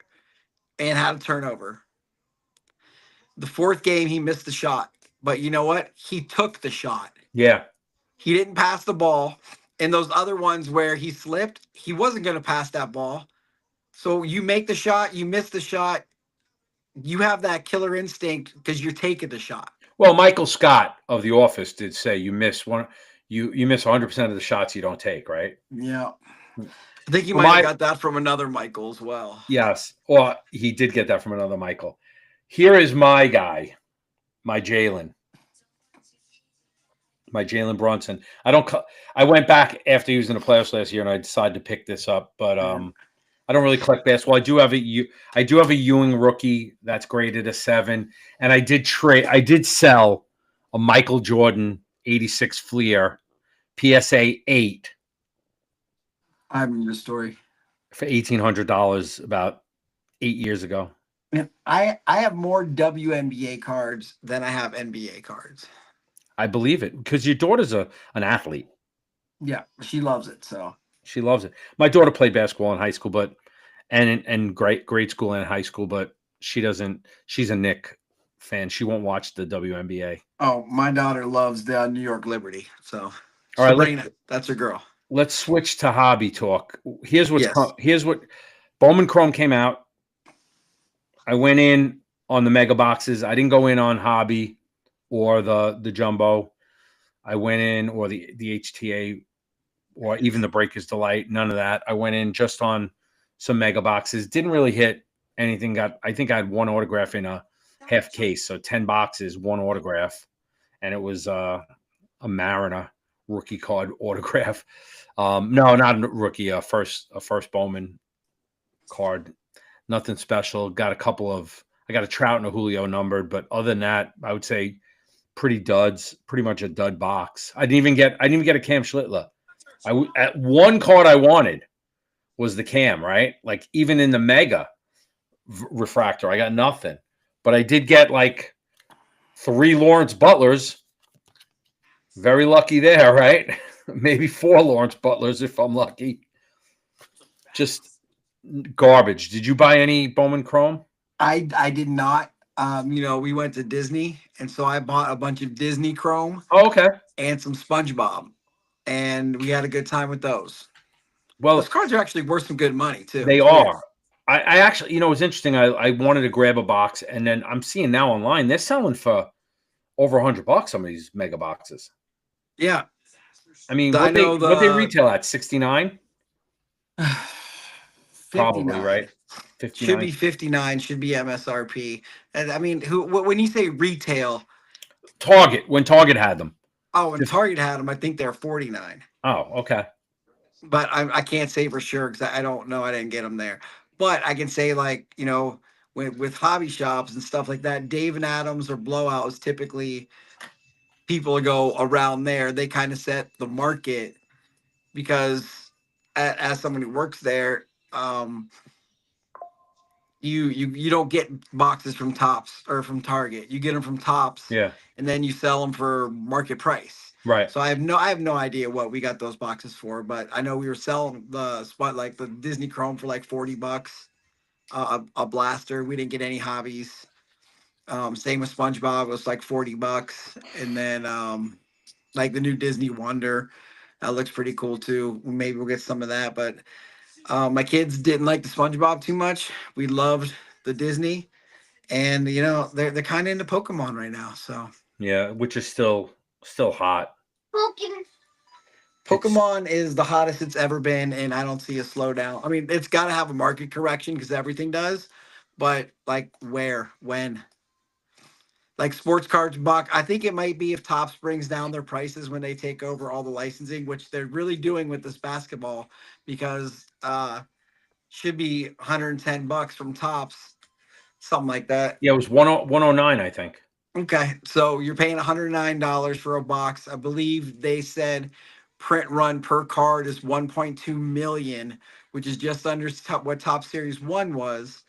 and had a turnover. The 4th game, he missed the shot. But you know what? He took the shot. Yeah. He didn't pass the ball. And those other ones where he slipped, he wasn't going to pass that ball. So you make the shot, you miss the shot. You have that killer instinct because you're taking the shot. Well, Michael Scott of The Office did say you miss 100% of the shots you don't take, right? Yeah. I think you might have got that from another Michael as well. Yes. Well, he did get that from another Michael. Here is my guy, my Jalen Brunson. I went back after he was in the playoffs last year, and I decided to pick this up, but I don't really collect basketball. I do have a Ewing rookie that's graded a 7, and I did sell a Michael Jordan 86 Fleer PSA 8. I remember your story. For $1,800 about 8 years ago. Man, I have more WNBA cards than I have NBA cards. I believe it because your daughter's an athlete. Yeah, she loves it. So she loves it. My daughter played basketball in high school, but and grade school and high school, but she doesn't. She's a Knick fan. She won't watch the WNBA. Oh, my daughter loves the New York Liberty. So all right, Sabrina, that's her girl. Let's switch to hobby talk. Here's what Bowman Chrome came out. I went in on the mega boxes. I didn't go in on hobby or the jumbo. I went in or the HTA or even the Breaker's Delight. None of that. I went in just on some mega boxes. Didn't really hit anything. I think I had one autograph in a half case. So 10 boxes, one autograph. And it was a Mariner rookie card autograph. No, not a rookie, a first Bowman card. Nothing special. Got I got a Trout and a Julio numbered, but other than that, I would say pretty much a dud box. I didn't even get a Cam Schlittler. At one card I wanted was the Cam, right? Like even in the mega refractor, I got nothing. But I did get like 3 Lawrence Butlers. Very lucky there, right? Maybe 4 Lawrence Butlers if I'm lucky. Just garbage. Did you buy any Bowman Chrome? I did not. We went to Disney, and so I bought a bunch of Disney Chrome. Oh, okay. And some SpongeBob, and we had a good time with those. Well, those cards are actually worth some good money too. They are. I actually, it was interesting. I wanted to grab a box, and then I'm seeing now online they're selling for over $100 some of these mega boxes. Yeah. I mean, what they retail at 69? Probably, right? 59. Should be 59, should be MSRP. And I mean, when you say retail, when Target had them. Oh, when Target had them, I think they're 49. Oh, okay. But I can't say for sure because I don't know. I didn't get them there. But I can say, when with hobby shops and stuff like that, Dave and Adams or Blowout is typically people go around there. They kind of set the market because as someone who works there, you don't get boxes from Tops or from Target. You get them from Tops, Yeah. and then you sell them for market price. Right. So I have no idea what we got those boxes for, but I know we were selling the spot like the Disney Chrome for like $40, a blaster. We didn't get any hobbies. Same with SpongeBob, it was like $40, and then like the new Disney Wonder, that looks pretty cool too. Maybe we'll get some of that, but my kids didn't like the SpongeBob too much. We loved the Disney, and they're kind of into Pokemon right now. So Yeah, which is still hot. It's Pokemon is the hottest it's ever been, and I don't see a slowdown. I mean, it's got to have a market correction because everything does, but like where, when? Like sports cards box, I think it might be if Topps brings down their prices when they take over all the licensing, which they're really doing with this basketball, because should be $110 from Topps, something like that. Yeah, it was 109, I think. Okay, so you're paying $109 for a box. I believe they said print run per card is 1.2 million, which is just under what Top Series 1 was.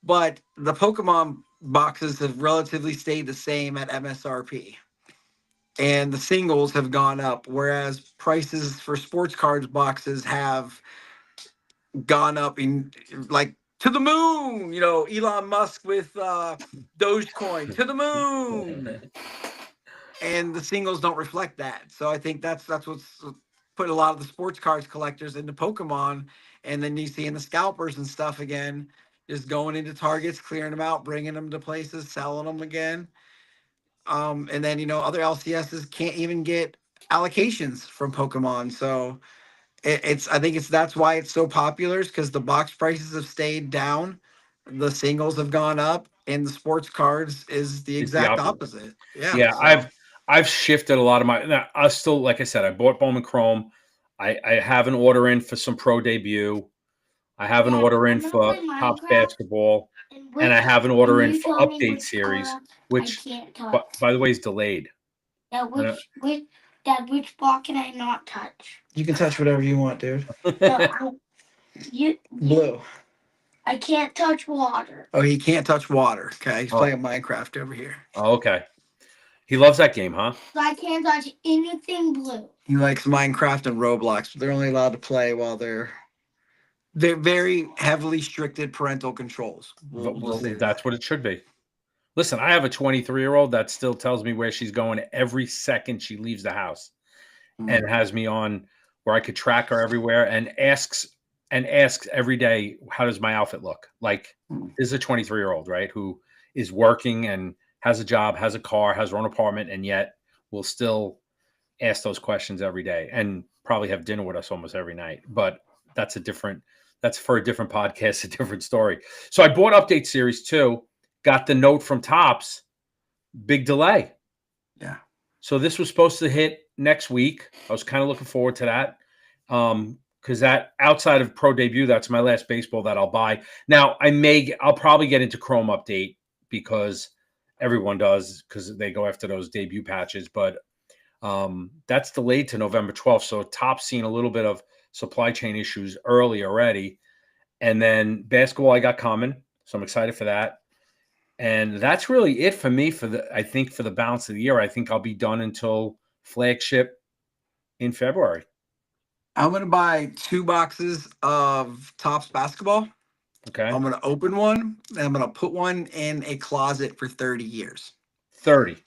But the Pokemon boxes have relatively stayed the same at MSRP. And the singles have gone up, whereas prices for sports cards boxes have gone up in like to the moon. Elon Musk with Dogecoin to the moon, and the singles don't reflect that. So I think that's what's put a lot of the sports cards collectors into Pokemon, and then you see in the scalpers and stuff again, just going into Targets, clearing them out, bringing them to places, selling them again. And then other LCSs can't even get allocations from Pokemon, so I think that's why it's so popular, is because the box prices have stayed down, the singles have gone up, and the sports cards is the It's the exact opposite. opposite. Yeah, Yeah, so I've shifted a lot of my. Now, I still, like I said, I bought Bowman Chrome. I have an order in for some pro debut. I have an Dad, order in I'm gonna for play Topps Minecraft, basketball, and and I which have an and order in you for tell me update which series, I which, can't touch. by the way, is delayed. Yeah, which Dad, which block can I not touch? you can touch whatever you want, dude. No, you Blue. I can't touch water. Oh, he can't touch water. Okay, he's Oh, playing Minecraft over here. okay. He loves that game, huh? So I can't touch anything blue. He likes Minecraft and Roblox, but they're only allowed to play while they're very heavily restricted parental controls. We'll say That's that. what it should be. Listen, I have a 23-year-old that still tells me where she's going every second she leaves the house, and has me on where I could track her everywhere, and asks every day, how does my outfit look? Like, this is a 23-year-old, right, who is working and has a job, has a car, has her own apartment, and yet will still ask those questions every day, and probably have dinner with us almost every night. But that's for a different podcast, a different story. So I bought Update Series 2, got the note from Topps, big delay. Yeah. So this was supposed to hit next week. I was kind of looking forward to that. Because that, outside of pro debut, that's my last baseball that I'll buy. Now I'll probably get into Chrome Update, because everyone does, because they go after those debut patches. But that's delayed to November 12th. So Topps seen a little bit of supply chain issues early already. And then basketball, I got coming. So I'm excited for that. And that's really it for me I think for the balance of the year. I think I'll be done until flagship in February. I'm gonna buy 2 boxes of Topps basketball. Okay. I'm gonna open one, and I'm gonna put one in a closet for 30 years. 30.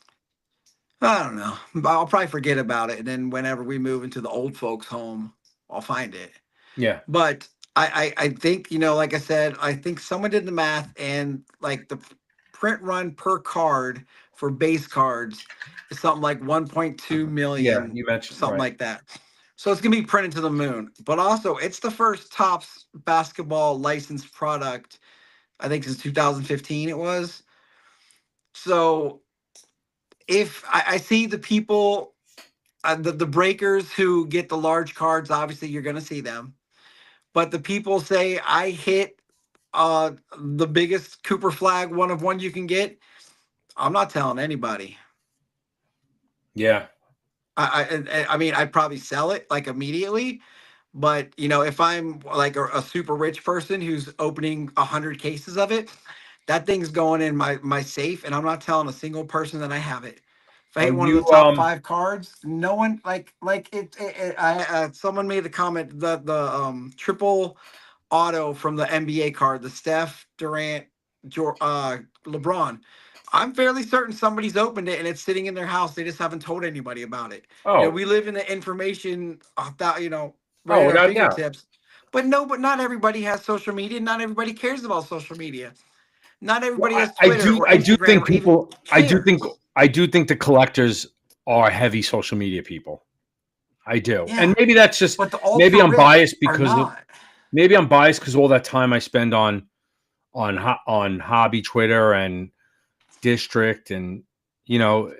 I don't know. I'll probably forget about it, and then whenever we move into the old folks' home, I'll find it. Yeah. But I think, like I said, I think someone did the math, and like the print run per card for base cards is something like 1.2 million. Yeah, you mentioned, something right. like that. So it's gonna be printed to the moon. But also, it's the first Topps basketball licensed product, I think, since 2015 it was. So if I see the people, the breakers who get the large cards, obviously you're going to see them. But the people say, I hit the biggest Cooper Flag 1 of 1 you can get, I'm not telling anybody. Yeah. I mean, I'd probably sell it like immediately, but if I'm like a super rich person who's opening 100 cases of it, that thing's going in my safe, and I'm not telling a single person that I have it. If I Are hit one of you the top 5 cards, no one someone made the comment that the triple auto from the NBA card, the Steph, Durant, LeBron. I'm fairly certain somebody's opened it and it's sitting in their house. They just haven't told anybody about it. Oh, We live in the information that right oh, at our without a doubt. fingertips. But not everybody has social media. Not everybody cares about social media. Not Well, everybody I, has I Twitter do or I do Instagram think or even people care. I do think the collectors are heavy social media people. I do. And Yeah, maybe that's just but the maybe ultra I'm biased rich are because of not. maybe I'm biased because all that time I spend on hobby Twitter and district and you know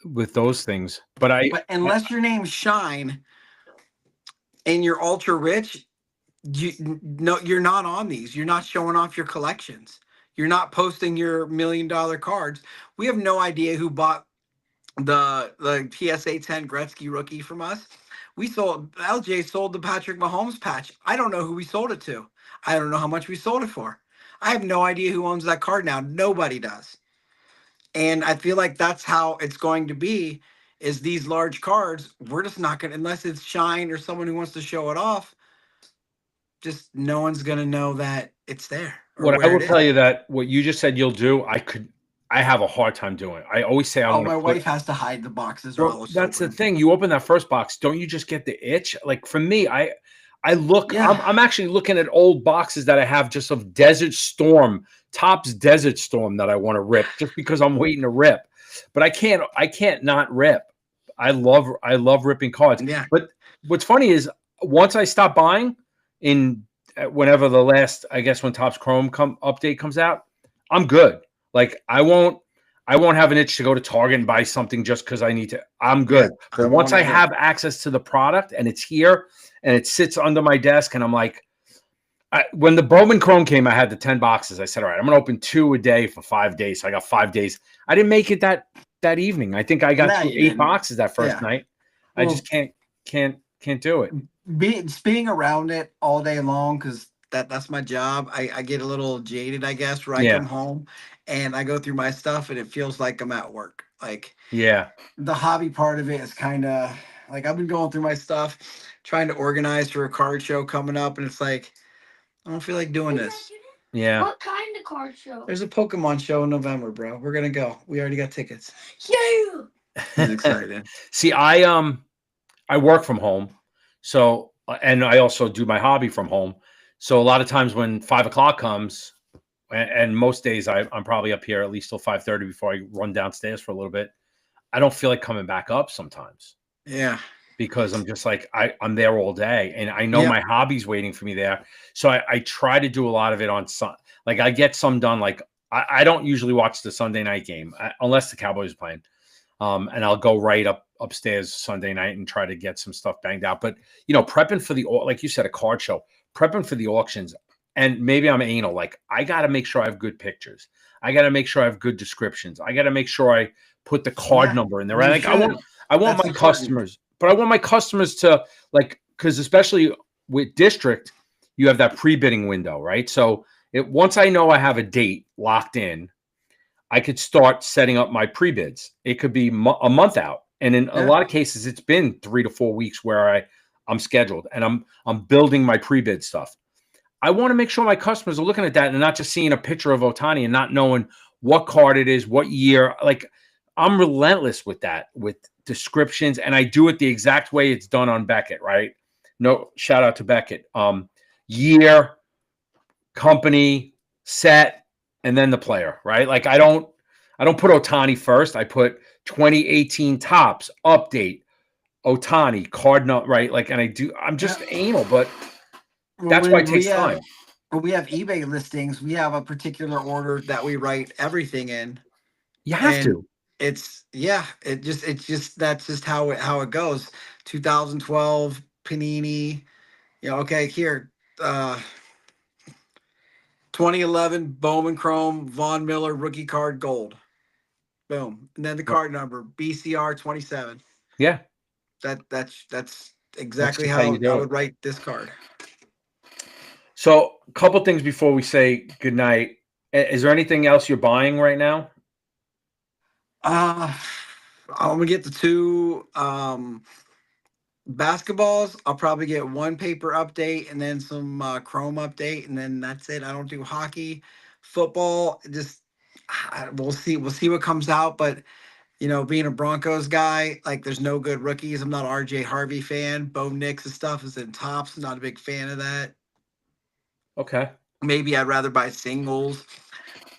with those things. But But unless your name's Shine and you're ultra rich, you're not on these. You're not showing off your collections. You're not posting your $1 million cards. We have no idea who bought the PSA 10 Gretzky rookie from us. We sold LJ sold the Patrick Mahomes patch. I don't know who we sold it to. I don't know how much we sold it for. I have no idea who owns that card now. Nobody does. And I feel like that's how it's going to be is these large cards. We're just not going to, unless it's Shine or someone who wants to show it off, just no one's going to know that it's there or what I where will it tell is. you that what you just said you'll do, I have a hard time doing. I always say I Oh, want my to put. wife has to hide the boxes or Well, I'll just that's the open them. thing. You open that first box, don't you just get the itch? Like for me, I look. Yeah. I'm actually looking at old boxes that I have just of Desert Storm, Topps Desert Storm that I want to rip just because I'm waiting to rip. But I can't not rip. I love ripping cards. Yeah. But what's funny is once I stop buying in whenever the last I guess when Topps Chrome update comes out, I'm good. Like I won't have an itch to go to Target and buy something just because I need to. I'm good. Yeah, But I once won't I either. have access to the product and it's here and it sits under my desk and I'm like, when the Bowman Chrome came, I had the 10 boxes. I said, all right, I'm going to open 2 a day for 5 days. So I got 5 days. I didn't make it that evening. I think I got No, through you 8 didn't. boxes that first Yeah. night. I Well, just can't do it. being around it all day long because that's my job. I get a little jaded, I guess, where I Yeah. come home and I go through my stuff and it feels like I'm at work. Like Yeah. the hobby part of it is kind of like I've been going through my stuff, trying to organize for a card show coming up, and it's like I don't feel like doing this. Yeah. What kind of card show? There's a Pokemon show in November, bro. We're gonna go. We already got tickets. Yeah. He's excited. See, I work from home. So and I also do my hobby from home. So a lot of times when 5 o'clock comes, and most days I'm probably up here at least till 5:30 before I run downstairs for a little bit. I don't feel like coming back up sometimes Yeah. because I'm just like I'm there all day, and I know Yep. my hobby's waiting for me there. So I try to do a lot of it on like I get some done. Like I don't usually watch the Sunday night game unless the Cowboys are playing. And I'll go right upstairs Sunday night and try to get some stuff banged out. But prepping for like you said, a card show, prepping for the auctions, and maybe I'm anal. Like I got to make sure I have good pictures. I got to make sure I have good descriptions. I got to make sure I put the card number in there. Right? Like I want That's my important. customers, but I want my customers to like because especially with district, you have that pre-bidding window, right? So once I know I have a date locked in, I could start setting up my pre-bids. It could be a month out. And in a lot of cases, it's been 3 to 4 weeks where I'm scheduled and I'm building my pre-bid stuff. I want to make sure my customers are looking at that and not just seeing a picture of Ohtani and not knowing what card it is, what year. Like I'm relentless with that, with descriptions, and I do it the exact way it's done on Beckett, right? No, shout out to Beckett. Year, company, set, and then the player, right? Like I don't put Ohtani first. I put 2018 Topps update, Ohtani card not right. Like, and I'm just anal, but that's why it takes time. When we have eBay listings, we have a particular order that we write everything in. You have to. It's that's just how it goes. 2012 Panini. Okay, here. 2011 Bowman Chrome Von Miller rookie card gold. Boom. And then the card number BCR 27. Yeah, That's that's exactly just how you how do I it. would write this card. So, a couple things before we say goodnight. Is there anything else you're buying right now? I'm gonna get the two basketballs. I'll probably get one paper update and then some Chrome update, and then that's it. I don't do hockey, football. Just we'll see. We'll see what comes out. But being a Broncos guy, like there's no good rookies. I'm not an RJ Harvey fan. Bo Nix and stuff is in tops. Not a big fan of that. Okay. Maybe I'd rather buy singles,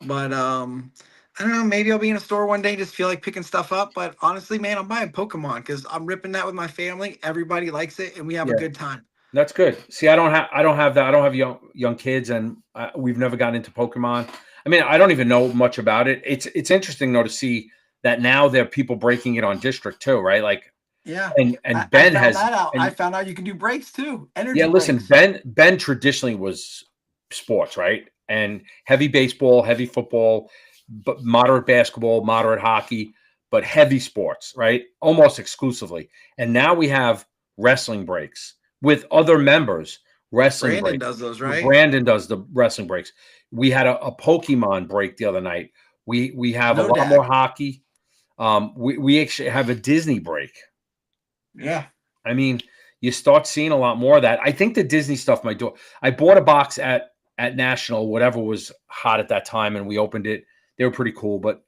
but I don't know. Maybe I'll be in a store one day, just feel like picking stuff up. But honestly, man, I'm buying Pokemon because I'm ripping that with my family. Everybody likes it, and we have a Yeah. good time. That's good. See, I don't have that. I don't have young kids, and we've never gotten into Pokemon. I mean, I don't even know much about it. It's interesting though to see that now there are people breaking it on District too, right? Like, Yeah, and I Ben found has, that out. I and found out you can do breaks too, energy yeah, listen, breaks. Ben traditionally was sports, right? And heavy baseball, heavy football, but moderate basketball, moderate hockey, but heavy sports, right? Almost exclusively. And now we have wrestling breaks with other members. Wrestling Brandon breaks. does those, right? Brandon does the wrestling breaks. We had a Pokemon break the other night. We have a No lot more dag. hockey. We actually have a Disney break. Yeah. I mean, you start seeing a lot more of that. I think the Disney stuff might do it. I bought a box at National, whatever was hot at that time, and we opened it. They were pretty cool, but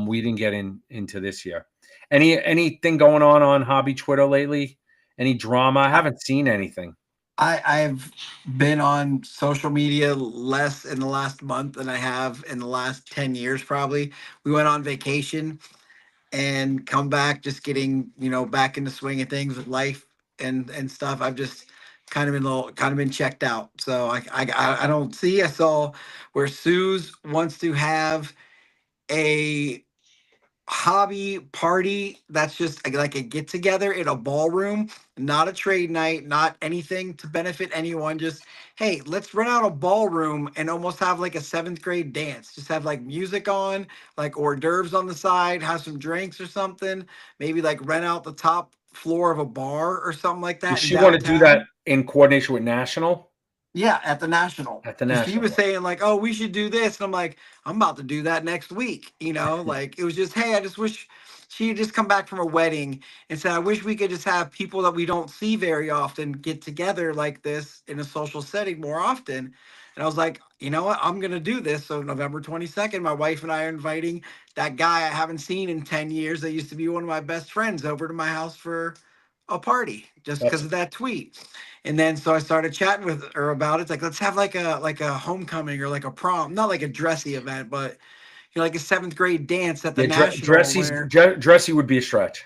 we didn't get into this year. Anything going on hobby Twitter lately? Any drama? I haven't seen anything. I've been on social media less in the last month than I have in the last 10 years, probably. We went on vacation and come back just getting, back in the swing of things with life and stuff. I've just kind of been checked out. So I don't see. I saw where Suze wants to have a hobby party that's just like a get together in a ballroom, not a trade night, not anything to benefit anyone. Just, hey, let's rent out a ballroom and almost have like a seventh grade dance. Just have like music on, like hors d'oeuvres on the side, have some drinks or something. Maybe like rent out the top floor of a bar or something like Does that in she want to do that downtown. in coordination with National? Yeah, at the National. At the And she was National. saying like, "Oh, we should do this," and I'm like, "I'm about to do that next week." Like it was just, "Hey, I just wish she had just come back from a wedding and said, I wish we could just have people that we don't see very often get together like this in a social setting more often." And I was like, "You know what? I'm gonna do this." So November 22nd, my wife and I are inviting that guy I haven't seen in 10 years that used to be one of my best friends over to my house for a party just because That's of that tweet. And then so I started chatting with her about it. It's like, let's have like a homecoming or like a prom, not like a dressy event, but like a seventh grade dance at the yeah. National where Dressy would be a stretch.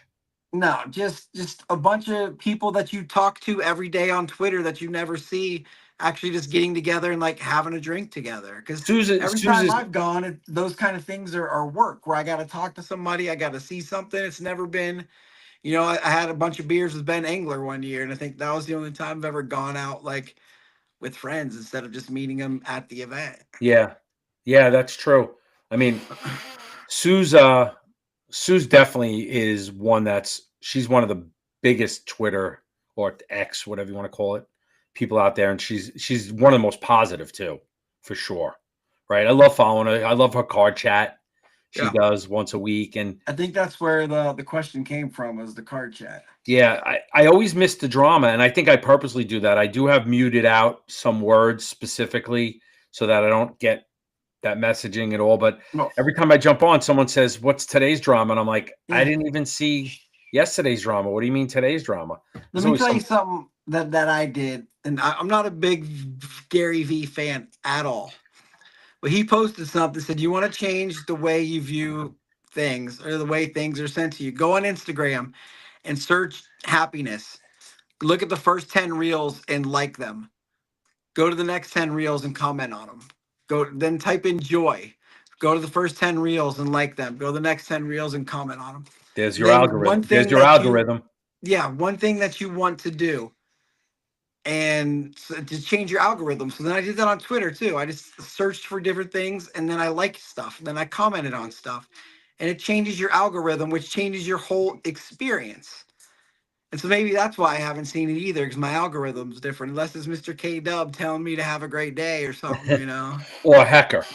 no, just a bunch of people that you talk to every day on Twitter that you never see actually just getting together and like having a drink together. Because every time Susan, I've gone, those kind of things are work where I got to talk to somebody, I got to see something. It's never been. I had a bunch of beers with Ben Engler one year, and I think that was the only time I've ever gone out like with friends instead of just meeting them at the event. yeah, yeah, that's true. I mean, Sue's Sue's definitely is one she's one of the biggest Twitter or X, whatever you want to call it, people out there, and she's one of the most positive too, for sure. Right? I love following her. I love her card chat. She Yeah. does once a week, and I think that's where the question came from, was the card chat. yeah, I always miss the drama, and I think I purposely do that. I do have muted out some words specifically so that I don't get that messaging at all. But No. every time I jump on, someone says, "What's today's drama?" And I'm like, I Yeah. didn't even see yesterday's drama. What do you mean today's drama? Let There's me always tell you some. something that I did, and I'm not a big Gary V fan at all. But he posted something, said, "You want to change the way you view things or the way things are sent to you? Go on Instagram and search happiness. Look at the first 10 reels and like them. Go to the next 10 reels and comment on them. Then type in joy. Go to the first 10 reels and like them. Go to the next 10 reels and comment on them. There's your Then one algorithm. There's thing your that you algorithm. yeah, one thing that you want to do and to change your algorithm. So then I did that on Twitter too. I just searched for different things, and then I liked stuff, and then I commented on stuff, and it changes your algorithm, which changes your whole experience. And so maybe that's why I haven't seen it either, because my algorithm's different. Unless it's Mr. K Dub telling me to have a great day or something, you know. Or a hacker.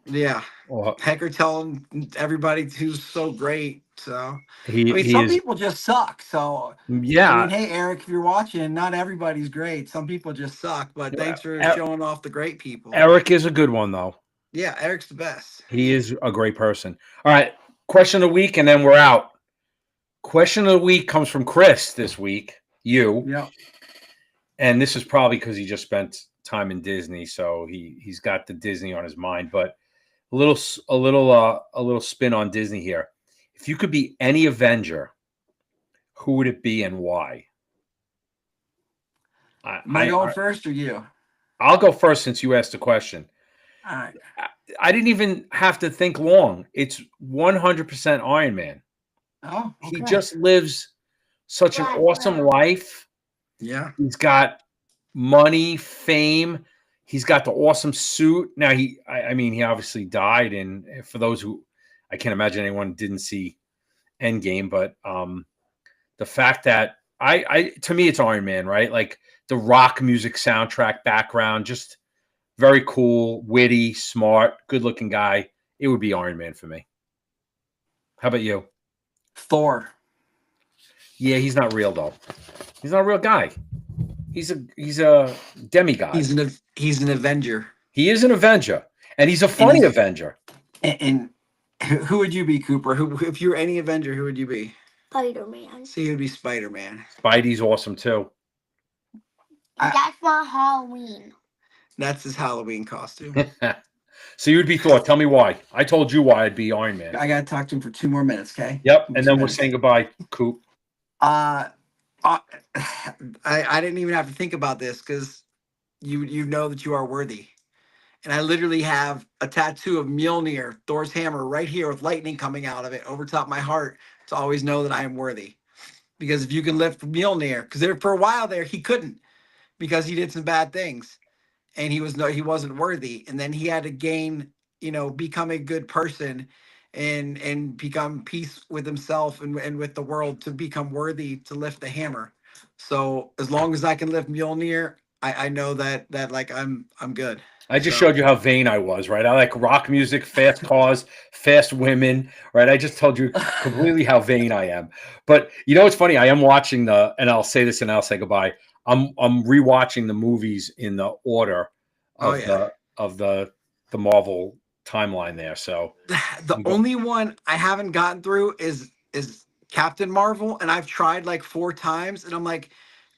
Yeah. Or Hecker telling everybody who's so great. So he, I mean, he some is. people just suck. So Yeah. I mean, hey Eric, if you're watching, not everybody's great. Some people just suck. But thanks for showing off the great people. Eric is a good one though. Yeah, Eric's the best. He is a great person. All right, question of the week, and then we're out. Question of the week comes from Chris this week. You. Yeah. And this is probably because he just spent time in Disney, so he's got the Disney on his mind. But a little spin on Disney here. If you could be any Avenger, who would it be and why? Am I going first or you? I'll go first since you asked the question. All right. I didn't even have to think long. It's 100% Iron Man. Oh, okay. He just lives such an awesome life. Yeah. He's got money, fame. He's got the awesome suit. Now I mean, he obviously died. And for those who, I can't imagine anyone didn't see Endgame, but the fact that to me, it's Iron Man, right? Like the rock music soundtrack background, just very cool, witty, smart, good looking guy. It would be Iron Man for me. How about you? Thor. Yeah, he's not real though. He's not a real guy. He's a demigod. He's an Avenger. He is an Avenger, and he's a funny Avenger. And who would you be, Cooper? If you were any Avenger, who would you be? Spider-Man. So you would be Spider-Man. Spidey's awesome too. That's my Halloween. That's his Halloween costume. So you would be Thor. Tell me why. I told you why I'd be Iron Man. I gotta talk to him for 2 more minutes, okay? Yep, and then we're saying goodbye, Coop. I didn't even have to think about this because you know that you are worthy. And I literally have a tattoo of Mjolnir, Thor's hammer, right here with lightning coming out of it over top my heart to always know that I am worthy. Because if you can lift Mjolnir, because for a while there he couldn't because he did some bad things. And he wasn't worthy, and then he had to gain, become a good person, and become peace with himself and with the world to become worthy to lift the hammer. So as long as I can lift Mjolnir, I know that like I'm good. I just showed you how vain I was, right? I like rock music, fast cars, fast women, right? I just told you completely how vain I am. But you know what's funny? I am watching and I'll say this and I'll say goodbye. I'm rewatching the movies in the order of the Marvel timeline there. So the only one I haven't gotten through is Captain Marvel, and I've tried like 4 times, and I'm like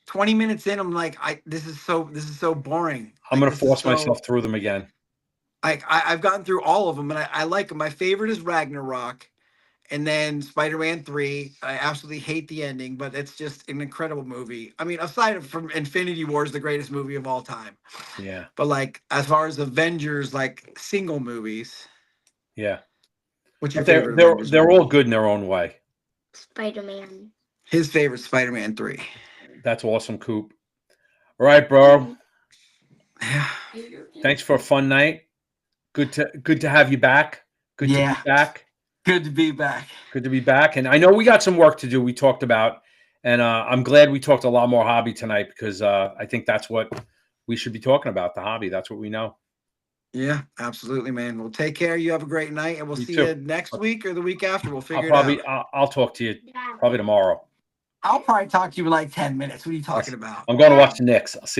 20 minutes in, I'm like, this is so boring. I'm gonna force myself through them again. I've gotten through all of them, and I like them. My favorite is Ragnarok. And then Spider-Man 3, I absolutely hate the ending, but it's just an incredible movie. I mean, aside from Infinity War is the greatest movie of all time. Yeah. But like, as far as Avengers, like single movies. Yeah. What's your favorite? They're all good in their own way. Spider-Man. His favorite, Spider-Man 3. That's awesome, Coop. All right, bro. Thanks for a fun night. Good to have you back. Good to be back. Good to be back. Good to be back. And I know we got some work to do. We talked about, and I'm glad we talked a lot more hobby tonight because I think that's what we should be talking about, the hobby. That's what we know. Yeah, absolutely, man. Well, take care. You have a great night, and we'll see you next week or the week after. We'll figure it out. I'll talk to you probably tomorrow. I'll probably talk to you in like 10 minutes. What are you talking about? I'm going to watch the Knicks. I'll see you.